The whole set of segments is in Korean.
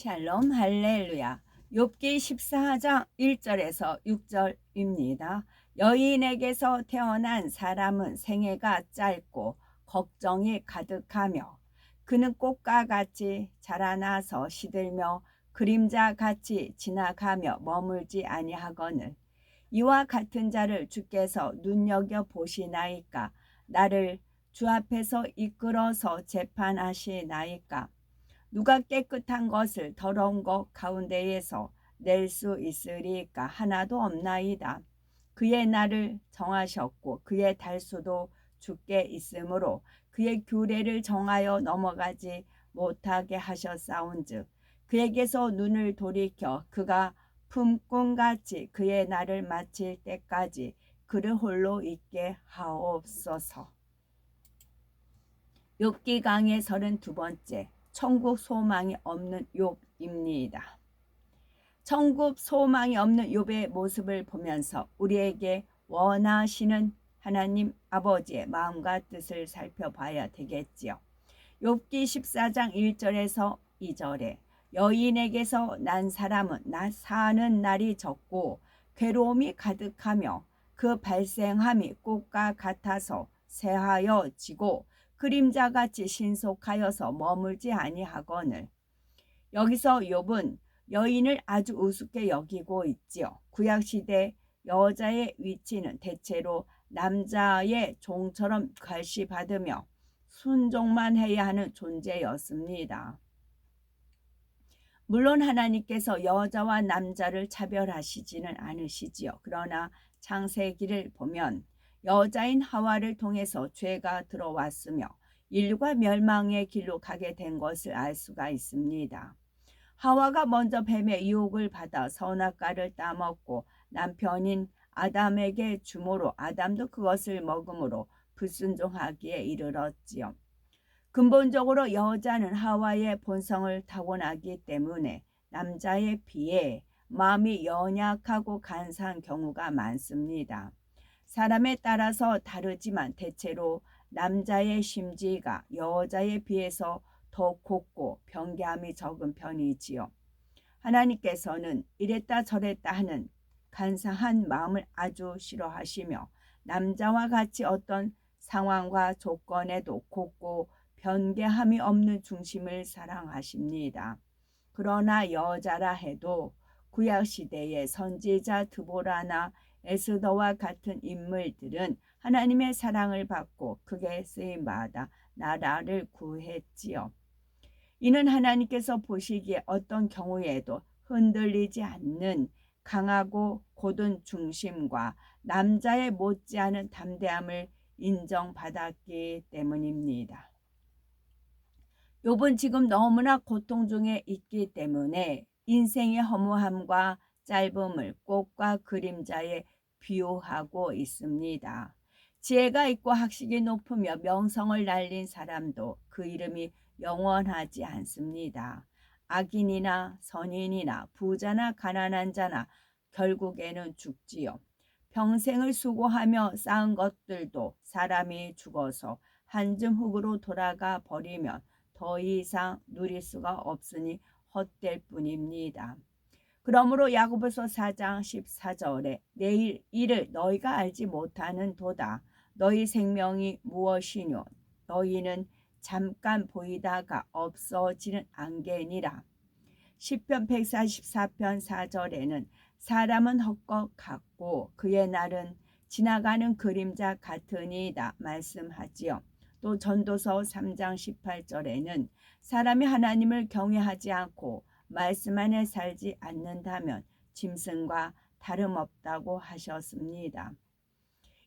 샬롬 할렐루야. 욥기 14장 1절에서 6절입니다. 여인에게서 태어난 사람은 생애가 짧고 걱정이 가득하며 그는 꽃과 같이 자라나서 시들며 그림자같이 지나가며 머물지 아니하거늘 이와 같은 자를 주께서 눈여겨 보시나이까. 나를 주 앞에서 이끌어서 재판하시나이까. 누가 깨끗한 것을 더러운 것 가운데에서 낼 수 있으리까. 하나도 없나이다. 그의 날을 정하셨고 그의 달수도 주께 있으므로 그의 규례를 정하여 넘어가지 못하게 하셨사온즉 그에게서 눈을 돌이켜 그가 품꾼같이 그의 날을 마칠 때까지 그를 홀로 있게 하옵소서. 욥기 강의 32번째, 천국 소망이 없는 욥입니다. 천국 소망이 없는 욥의 모습을 보면서 우리에게 원하시는 하나님 아버지의 마음과 뜻을 살펴봐야 되겠지요. 욥기 14장 1절에서 2절에 여인에게서 난 사람은 사는 날이 적고 괴로움이 가득하며 그 발생함이 꽃과 같아서 새하여 지고 그림자같이 신속하여서 머물지 아니하거늘. 여기서 욥은 여인을 아주 우습게 여기고 있지요. 구약시대 여자의 위치는 대체로 남자의 종처럼 괄시받으며 순종만 해야 하는 존재였습니다. 물론 하나님께서 여자와 남자를 차별하시지는 않으시지요. 그러나 창세기를 보면 여자인 하와를 통해서 죄가 들어왔으며 인류가 멸망의 길로 가게 된 것을 알 수가 있습니다. 하와가 먼저 뱀의 유혹을 받아 선악과를 따먹고 남편인 아담에게 주므로 아담도 그것을 먹음으로 불순종하기에 이르렀지요. 근본적으로 여자는 하와의 본성을 타고나기 때문에 남자에 비해 마음이 연약하고 간사한 경우가 많습니다. 사람에 따라서 다르지만 대체로 남자의 심지가 여자에 비해서 더 곱고 변개함이 적은 편이지요. 하나님께서는 이랬다 저랬다 하는 간사한 마음을 아주 싫어하시며 남자와 같이 어떤 상황과 조건에도 곱고 변개함이 없는 중심을 사랑하십니다. 그러나 여자라 해도 구약시대의 선지자 드보라나 에스더와 같은 인물들은 하나님의 사랑을 받고 크게 쓰임받아 나라를 구했지요. 이는 하나님께서 보시기에 어떤 경우에도 흔들리지 않는 강하고 곧은 중심과 남자의 못지않은 담대함을 인정받았기 때문입니다. 욥은 지금 너무나 고통 중에 있기 때문에 인생의 허무함과 짧음을 꽃과 그림자에 비유하고 있습니다. 지혜가 있고 학식이 높으며 명성을 날린 사람도 그 이름이 영원하지 않습니다. 악인이나 선인이나 부자나 가난한 자나 결국에는 죽지요. 평생을 수고하며 쌓은 것들도 사람이 죽어서 한 줌 흙으로 돌아가 버리면 더 이상 누릴 수가 없으니 헛될 뿐입니다. 그러므로 야고보서 4장 14절에 내일 일을 너희가 알지 못하는 도다. 너희 생명이 무엇이뇨? 너희는 잠깐 보이다가 없어지는 안개니라. 시편 144편 4절에는 사람은 헛것 같고 그의 날은 지나가는 그림자 같으니이다 말씀하지요. 또 전도서 3장 18절에는 사람이 하나님을 경외하지 않고 말씀 안에 살지 않는다면 짐승과 다름없다고 하셨습니다.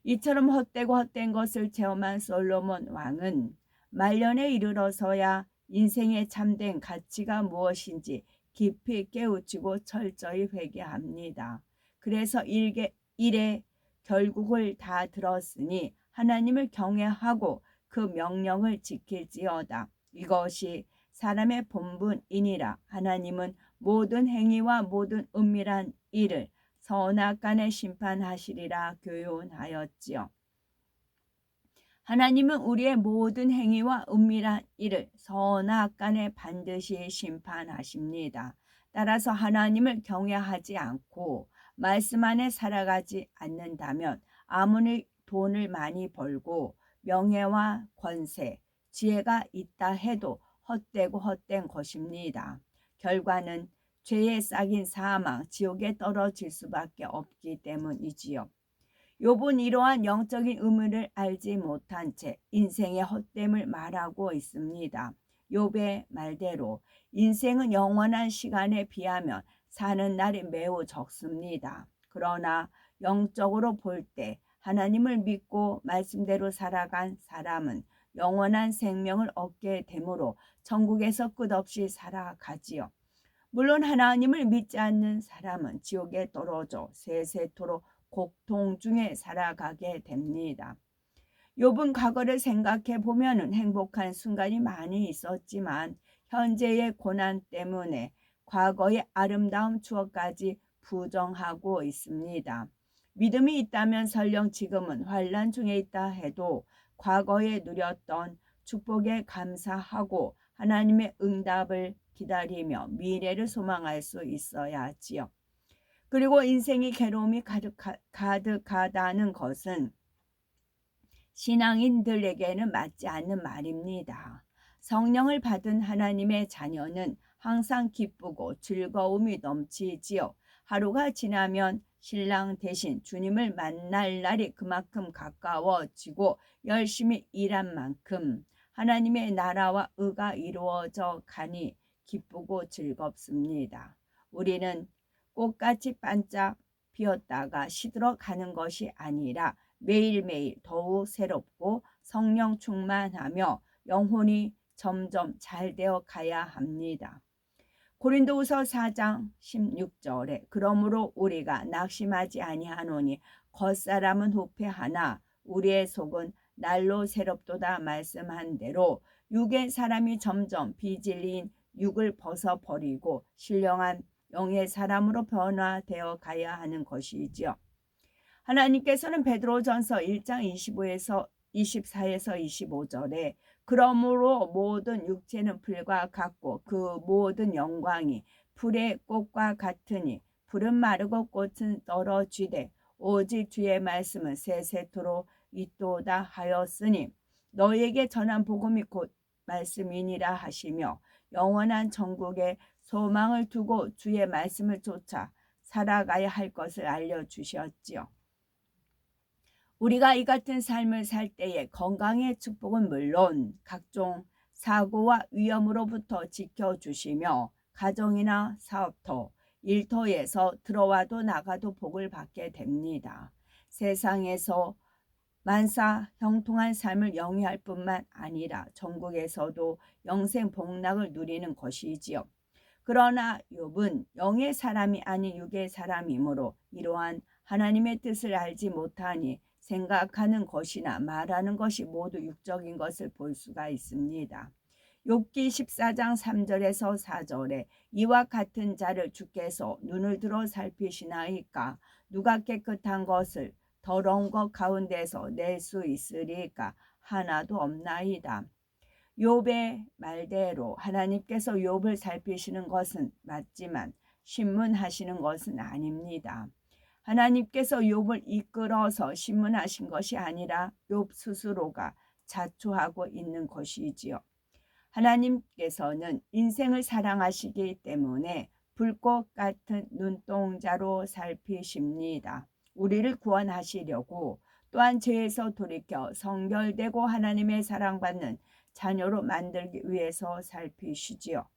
이처럼 헛되고 헛된 것을 체험한 솔로몬 왕은 말년에 이르러서야 인생의 참된 가치가 무엇인지 깊이 깨우치고 철저히 회개합니다. 그래서 일의 결국을 다 들었으니 하나님을 경외하고 그 명령을 지킬지어다. 이것이 사람의 본분이니라. 하나님은 모든 행위와 모든 은밀한 일을 선악간에 심판하시리라 교훈하였지요. 하나님은 우리의 모든 행위와 은밀한 일을 선악간에 반드시 심판하십니다. 따라서 하나님을 경외하지 않고 말씀 안에 살아가지 않는다면 아무리 돈을 많이 벌고 명예와 권세, 지혜가 있다 해도 헛되고 헛된 것입니다. 결과는 죄에 싹인 사망, 지옥에 떨어질 수밖에 없기 때문이지요. 욥은 이러한 영적인 의무를 알지 못한 채 인생의 헛됨을 말하고 있습니다. 욥의 말대로 인생은 영원한 시간에 비하면 사는 날이 매우 적습니다. 그러나 영적으로 볼 때 하나님을 믿고 말씀대로 살아간 사람은 영원한 생명을 얻게 되므로 천국에서 끝없이 살아가지요. 물론 하나님을 믿지 않는 사람은 지옥에 떨어져 세세토록 고통 중에 살아가게 됩니다. 욥은 과거를 생각해 보면은 행복한 순간이 많이 있었지만 현재의 고난 때문에 과거의 아름다운 추억까지 부정하고 있습니다. 믿음이 있다면 설령 지금은 환난 중에 있다 해도 과거에 누렸던 축복에 감사하고 하나님의 응답을 기다리며 미래를 소망할 수 있어야 하지요. 그리고 인생이 괴로움이 가득하다는 것은 신앙인들에게는 맞지 않는 말입니다. 성령을 받은 하나님의 자녀는 항상 기쁘고 즐거움이 넘치지요. 하루가 지나면 신랑 대신 주님을 만날 날이 그만큼 가까워지고 열심히 일한 만큼 하나님의 나라와 의가 이루어져 가니 기쁘고 즐겁습니다. 우리는 꽃같이 반짝 피었다가 시들어 가는 것이 아니라 매일매일 더욱 새롭고 성령 충만하며 영혼이 점점 잘 되어 가야 합니다. 고린도후서 4장 16절에 그러므로 우리가 낙심하지 아니하노니 겉사람은 후패하나 우리의 속은 날로 새롭도다 말씀한 대로 육의 사람이 점점 비질린 육을 벗어버리고 신령한 영의 사람으로 변화되어 가야 하는 것이지요. 하나님께서는 베드로전서 1장 24에서 25절에 그러므로 모든 육체는 풀과 같고 그 모든 영광이 풀의 꽃과 같으니 풀은 마르고 꽃은 떨어지되 오직 주의 말씀은 세세토록 있도다 하였으니 너희에게 전한 복음이 곧 말씀이니라 하시며 영원한 천국에 소망을 두고 주의 말씀을 쫓아 살아가야 할 것을 알려주셨지요. 우리가 이 같은 삶을 살 때에 건강의 축복은 물론 각종 사고와 위험으로부터 지켜주시며 가정이나 사업터, 일터에서 들어와도 나가도 복을 받게 됩니다. 세상에서 만사 형통한 삶을 영위할 뿐만 아니라 전국에서도 영생 복락을 누리는 것이지요. 그러나 욥은 영의 사람이 아닌 육의 사람이므로 이러한 하나님의 뜻을 알지 못하니 생각하는 것이나 말하는 것이 모두 육적인 것을 볼 수가 있습니다. 욥기 14장 3절에서 4절에 이와 같은 자를 주께서 눈을 들어 살피시나이까 누가 깨끗한 것을 더러운 것 가운데서 낼 수 있으리까 하나도 없나이다. 욥의 말대로 하나님께서 욥을 살피시는 것은 맞지만 신문하시는 것은 아닙니다. 하나님께서 욥을 이끌어서 신문하신 것이 아니라 욥 스스로가 자초하고 있는 것이지요. 하나님께서는 인생을 사랑하시기 때문에 불꽃 같은 눈동자로 살피십니다. 우리를 구원하시려고 또한 죄에서 돌이켜 성결되고 하나님의 사랑받는 자녀로 만들기 위해서 살피시지요.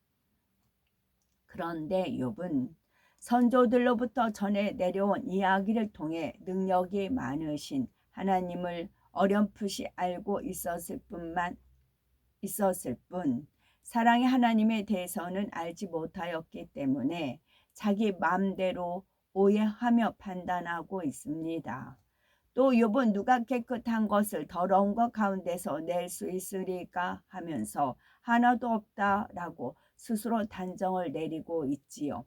그런데 욥은 선조들로부터 전해 내려온 이야기를 통해 능력이 많으신 하나님을 어렴풋이 알고 있었을 뿐 사랑의 하나님에 대해서는 알지 못하였기 때문에 자기 마음대로 오해하며 판단하고 있습니다. 또 욥은 누가 깨끗한 것을 더러운 것 가운데서 낼 수 있으리까 하면서 하나도 없다라고 스스로 단정을 내리고 있지요.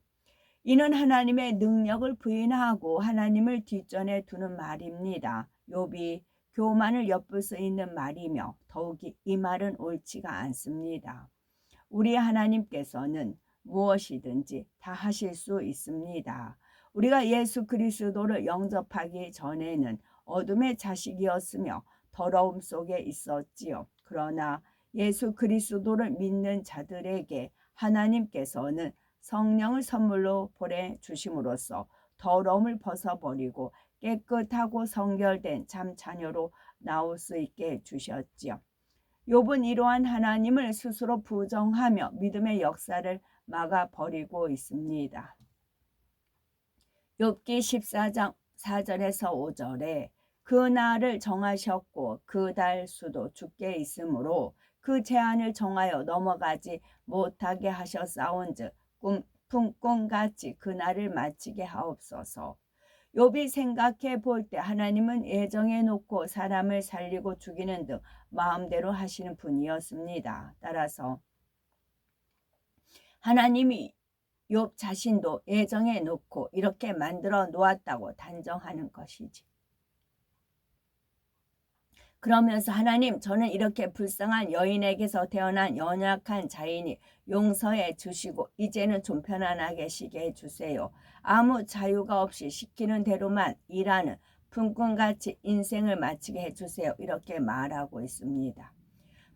이는 하나님의 능력을 부인하고 하나님을 뒷전에 두는 말입니다. 욥이 교만을 엿볼 수 있는 말이며 더욱이 이 말은 옳지가 않습니다. 우리 하나님께서는 무엇이든지 다 하실 수 있습니다. 우리가 예수 그리스도를 영접하기 전에는 어둠의 자식이었으며 더러움 속에 있었지요. 그러나 예수 그리스도를 믿는 자들에게 하나님께서는 성령을 선물로 보내주심으로써 더러움을 벗어버리고 깨끗하고 성결된 참 자녀로 나올 수 있게 해주셨지요. 욥은 이러한 하나님을 스스로 부정하며 믿음의 역사를 막아버리고 있습니다. 욥기 14장 4절에서 5절에 그 날을 정하셨고 그 달 수도 주께 있으므로 그 제한을 정하여 넘어가지 못하게 하셨사온즉 꿈같이 그 날을 마치게 하옵소서. 욥이 생각해 볼 때 하나님은 예정해 놓고 사람을 살리고 죽이는 등 마음대로 하시는 분이었습니다. 따라서 하나님이 욥 자신도 예정해 놓고 이렇게 만들어 놓았다고 단정하는 것이지. 그러면서 하나님, 저는 이렇게 불쌍한 여인에게서 태어난 연약한 자이니 용서해 주시고 이제는 좀 편안하게 쉬게 해주세요. 아무 자유가 없이 시키는 대로만 일하는 품꾼같이 인생을 마치게 해주세요. 이렇게 말하고 있습니다.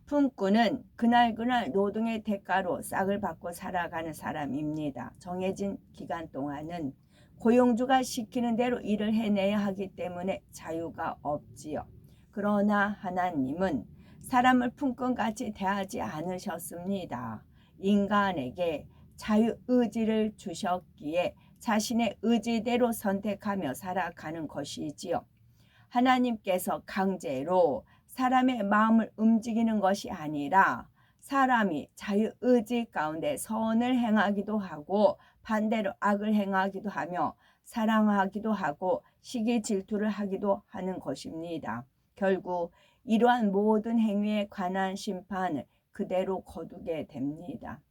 품꾼은 그날그날 노동의 대가로 싹을 받고 살아가는 사람입니다. 정해진 기간 동안은 고용주가 시키는 대로 일을 해내야 하기 때문에 자유가 없지요. 그러나 하나님은 사람을 품꾼같이 대하지 않으셨습니다. 인간에게 자유의지를 주셨기에 자신의 의지대로 선택하며 살아가는 것이지요. 하나님께서 강제로 사람의 마음을 움직이는 것이 아니라 사람이 자유의지 가운데 선을 행하기도 하고 반대로 악을 행하기도 하며 사랑하기도 하고 시기 질투를 하기도 하는 것입니다. 결국 이러한 모든 행위에 관한 심판을 그대로 거두게 됩니다.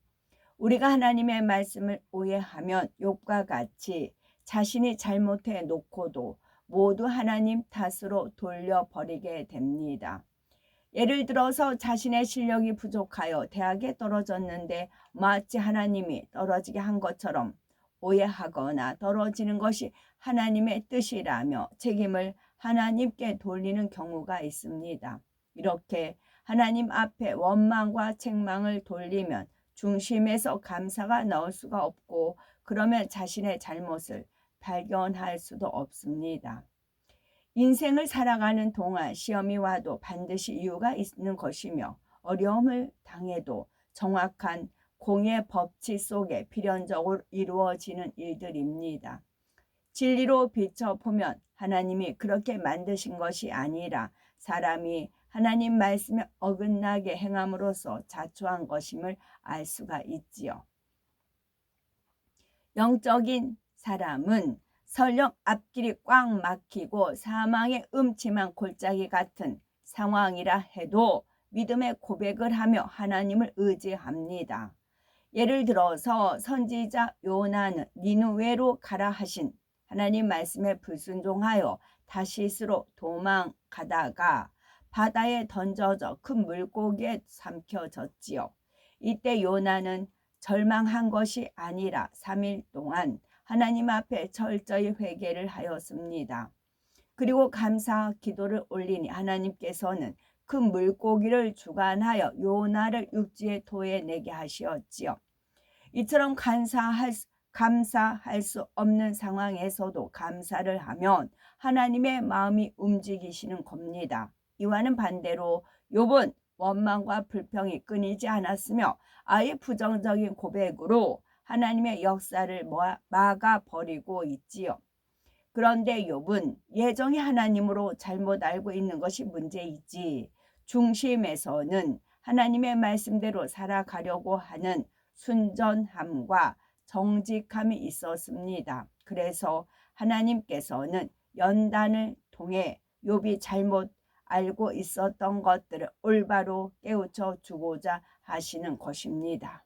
우리가 하나님의 말씀을 오해하면 욥과 같이 자신이 잘못해 놓고도 모두 하나님 탓으로 돌려버리게 됩니다. 예를 들어서 자신의 실력이 부족하여 대학에 떨어졌는데 마치 하나님이 떨어지게 한 것처럼 오해하거나 떨어지는 것이 하나님의 뜻이라며 책임을 하나님께 돌리는 경우가 있습니다. 이렇게 하나님 앞에 원망과 책망을 돌리면 중심에서 감사가 나올 수가 없고 그러면 자신의 잘못을 발견할 수도 없습니다. 인생을 살아가는 동안 시험이 와도 반드시 이유가 있는 것이며 어려움을 당해도 정확한 공의 법칙 속에 필연적으로 이루어지는 일들입니다. 진리로 비춰보면 하나님이 그렇게 만드신 것이 아니라 사람이 하나님 말씀에 어긋나게 행함으로써 자초한 것임을 알 수가 있지요. 영적인 사람은 설령 앞길이 꽉 막히고 사망의 음침한 골짜기 같은 상황이라 해도 믿음의 고백을 하며 하나님을 의지합니다. 예를 들어서 선지자 요나는 니느웨로 가라 하신 하나님 말씀에 불순종하여 다시스로 도망가다가 바다에 던져져 큰 물고기에 삼켜졌지요. 이때 요나는 절망한 것이 아니라 3일 동안 하나님 앞에 철저히 회개를 하였습니다. 그리고 감사 기도를 올리니 하나님께서는 큰 물고기를 주관하여 요나를 육지에 토해내게 하시었지요. 이처럼 감사할 수 없는 상황에서도 감사를 하면 하나님의 마음이 움직이시는 겁니다. 이와는 반대로 욥은 원망과 불평이 끊이지 않았으며 아예 부정적인 고백으로 하나님의 역사를 막아버리고 있지요. 그런데 욥은 예정이 하나님으로 잘못 알고 있는 것이 문제이지 중심에서는 하나님의 말씀대로 살아가려고 하는 순전함과 정직함이 있었습니다. 그래서 하나님께서는 연단을 통해 욥이 잘못 알고 있었던 것들을 올바로 깨우쳐 주고자 하시는 것입니다.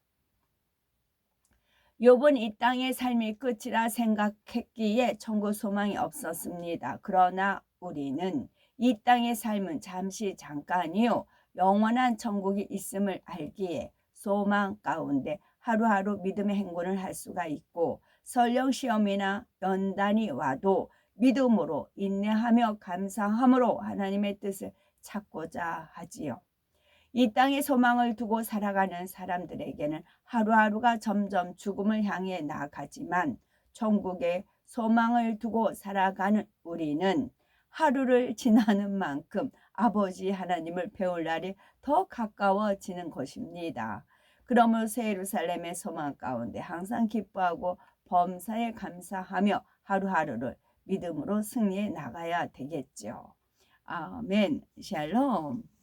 욥은 이 땅의 삶이 끝이라 생각했기에 천국 소망이 없었습니다. 그러나 우리는 이 땅의 삶은 잠시 잠깐이요 영원한 천국이 있음을 알기에 소망 가운데 하루하루 믿음의 행군을 할 수가 있고, 설령 시험이나 연단이 와도 믿음으로 인내하며 감사함으로 하나님의 뜻을 찾고자 하지요. 이 땅의 소망을 두고 살아가는 사람들에게는 하루하루가 점점 죽음을 향해 나아가지만, 천국의 소망을 두고 살아가는 우리는 하루를 지나는 만큼 아버지 하나님을 배울 날이 더 가까워지는 것입니다. 그러므로 새 예루살렘의 소망 가운데 항상 기뻐하고 범사에 감사하며 하루하루를 믿음으로 승리해 나가야 되겠죠. 아멘. 샬롬.